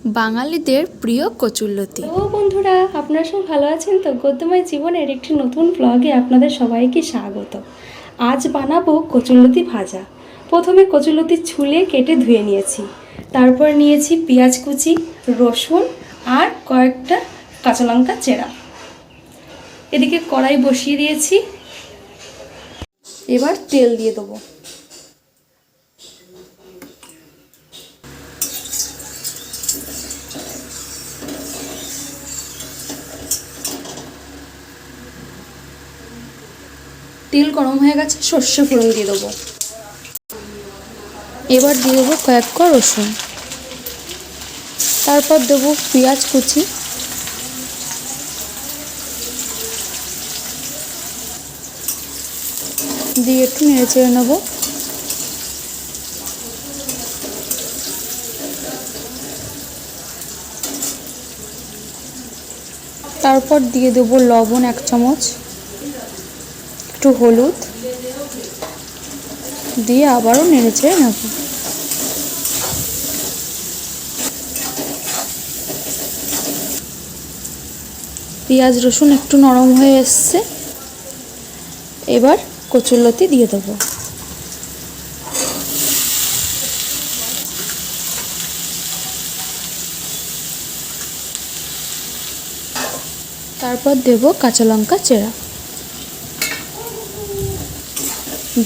বাঙালিদের প্রিয় কচুরলতি। ও বন্ধুরা, আপনারা সব ভালো আছেন তো? গদ্যময় জীবনের একটি নতুন ব্লগে আপনাদের সবাইকে স্বাগত। আজ বানাবো কচুরলতি ভাজা। প্রথমে কচুরলতি ছুলে কেটে ধুয়ে নিয়েছি, তারপর নিয়েছি পেঁয়াজ কুচি, রসুন আর কয়েকটা কাঁচা লঙ্কা চেরা। এদিকে কড়াই বসিয়ে দিয়েছি, এবার তেল দিয়ে দেবো। তেল গরম হয়ে গেছে, সর্ষে ফোড়ন দিয়ে দেবো। এবার দিয়ে দেবো কয়েক কোয়া রসুন, তারপর দেবো পেঁয়াজ কুচি, দিয়ে একটু নেড়ে চেড়ে নেবো। তারপর দিয়ে দেবো লবণ 1 চামচ, একটু হলুদ দিয়ে আবারও নেড়ে চেড়ে নেব। পেঁয়াজ রসুন একটু নরম হয়ে এসছে, এবার কচুরলতি দিয়ে দেবো। তারপর দেব কাঁচা লঙ্কা চেরা,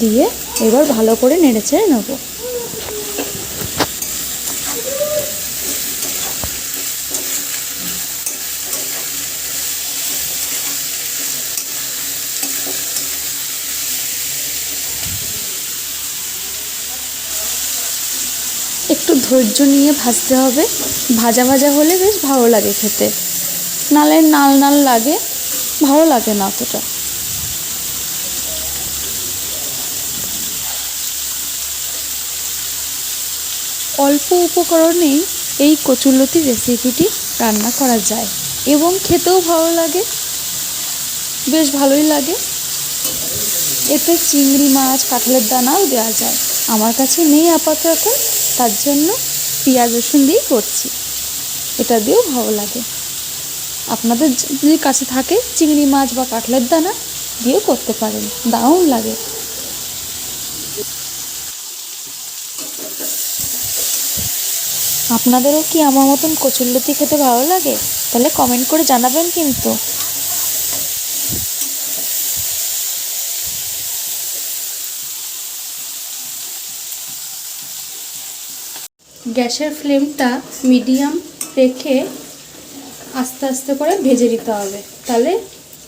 দিয়ে এবার ভালো করে নেড়ে চেড়ে নেব। একটু ধৈর্য নিয়ে ভাজতে হবে, ভাজা ভাজা হলে বেশ ভালো লাগে খেতে, নালে নাল নাল লাগে, ভালো লাগে না অতটা। অল্প উপকরণেই এই কচুরলতি রেসিপিটি রান্না করা যায় এবং খেতেও ভালো লাগে, বেশ ভালোই লাগে। এতে চিংড়ি মাছ, কাঁঠালের দানাও দেওয়া যায়। আমার কাছে নেই আপাতত, তার জন্য পেঁয়াজ রসুন দিয়েই করছি। এটা দিয়েও ভালো লাগে। আপনাদের যদি কাছে থাকে চিংড়ি মাছ বা কাঁঠালের দানা দিয়েও করতে পারেন, দারুণ লাগে। আপনাদেরও কি আমার মতন কচুরলতি খেতে ভালো লাগে? তাহলে কমেন্ট করে জানাবেন কিন্তু। গ্যাসের ফ্লেমটা মিডিয়াম রেখে আস্তে আস্তে করে ভেজে নিতে হবে, তাহলে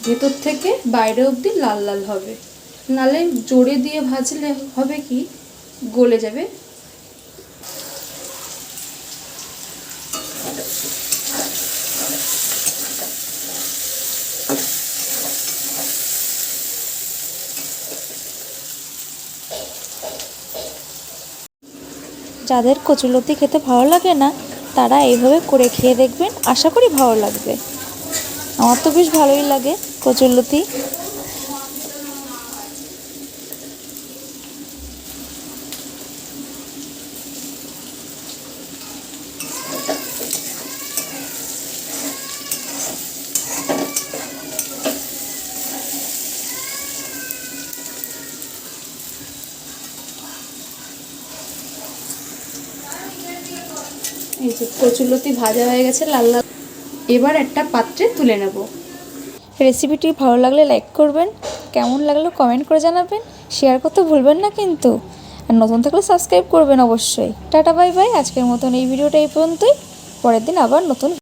ভেতর থেকে বাইরে অবধি লাল লাল হবে। নালে জোরে দিয়ে ভাজলে হবে কি, গলে যাবে। যাদের কচুরলতি খেতে ভালো লাগে না, তারা এইভাবে করে খেয়ে দেখবেন, আশা করি ভালো লাগবে। আমার তো বেশ ভালোই লাগে কচুরলতি। এই যে কচুরলতি ভাজা হয়ে গেছে লাল লাল, এবার একটা পাত্রে তুলে নেব। রেসিপিটি ভালো লাগলে লাইক করবেন, কেমন লাগলো কমেন্ট করে জানাবেন, শেয়ার করতে ভুলবেন না কিন্তু। আর নতুন থাকলে সাবস্ক্রাইব করবেন অবশ্যই। টাটা বাই বাই, আজকের মতন এই ভিডিওটা এই পর্যন্তই। পরের দিন আবার নতুন